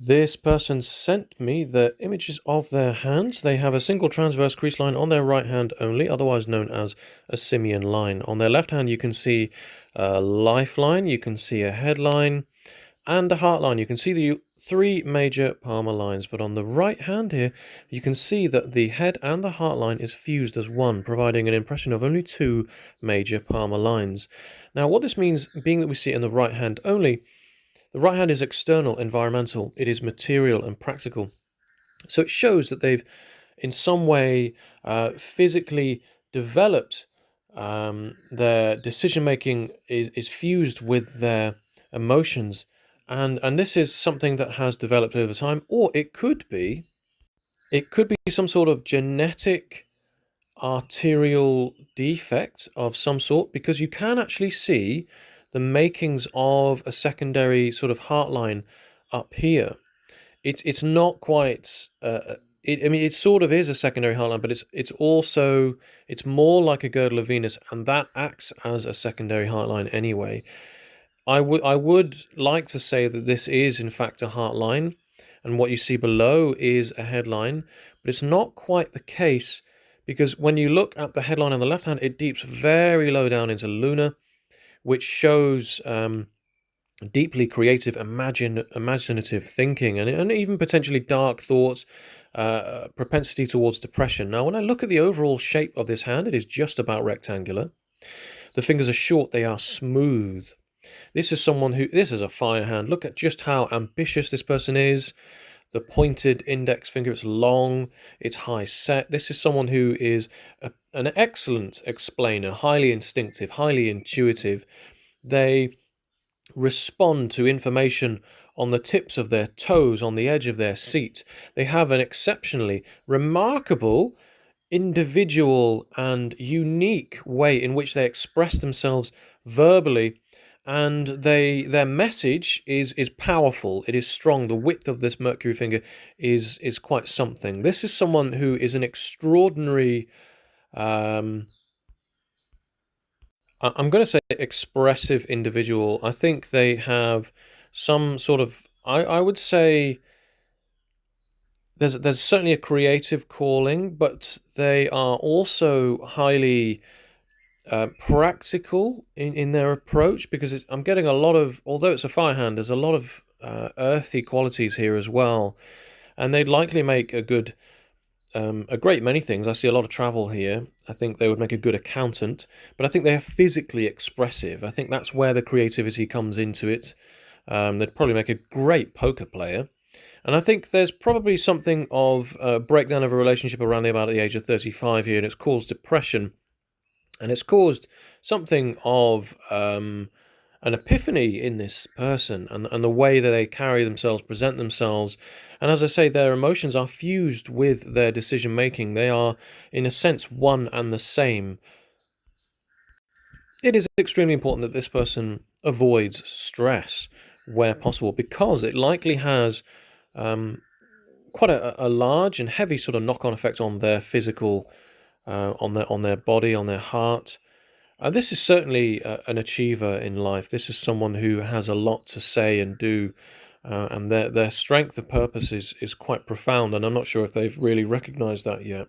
This person sent me the images of their hands. They have a single transverse crease line on their right hand only, otherwise known as a Simian line. On their left hand, you can see a lifeline, you can see a headline, and a heart line. You can see the three major palmar lines, but on the right hand here, you can see that the head and the heart line is fused as one, providing an impression of only two major palmar lines. Now, what this means, being that we see it in the right hand only, the right hand is external, environmental, it is material and practical. So it shows that they've, in some way, physically developed their decision making is fused with their emotions, and this is something that has developed over time, or it could be some sort of genetic arterial defect of some sort, because you can actually see the makings of a secondary sort of heart line up here. It's not quite. I mean, it sort of is a secondary heart line, but it's more like a girdle of Venus, and that acts as a secondary heart line anyway. I would like to say that this is in fact a heart line, and what you see below is a headline, but it's not quite the case, because when you look at the headline on the left hand, it deeps very low down into lunar, which shows deeply creative, imaginative thinking, and even potentially dark thoughts, propensity towards depression. Now, when I look at the overall shape of this hand, it is just about rectangular. The fingers are short, they are smooth. This is a fire hand. Look at just how ambitious this person is. The pointed index finger, it's long, it's high set. This is someone who is an excellent explainer, highly instinctive, highly intuitive. They respond to information on the tips of their toes, on the edge of their seat. They have an exceptionally remarkable, individual, and unique way in which they express themselves verbally, and their message is powerful. It is strong. The width of this Mercury finger is quite something. This is someone who is an extraordinary, I'm going to say expressive individual. I think they have some sort of, I would say there's certainly a creative calling, but they are also highly practical in their approach, because I'm getting a lot of, although it's a fire hand, there's a lot of earthy qualities here as well, and they'd likely make a great many things. I see a lot of travel here. I think they would make a good accountant, but I think they are physically expressive. I think that's where the creativity comes into it. They'd probably make a great poker player. And I think there's probably something of a breakdown of a relationship around about the age of 35 here, and it's caused depression. And it's caused something of an epiphany in this person, and the way that they carry themselves, present themselves. And as I say, their emotions are fused with their decision making. They are, in a sense, one and the same. It is extremely important that this person avoids stress where possible, because it likely has quite a large and heavy sort of knock-on effect on their physical, on their body, on their heart. This is certainly an achiever in life. This is someone who has a lot to say and do, and their strength of purpose is quite profound, and I'm not sure if they've really recognised that yet.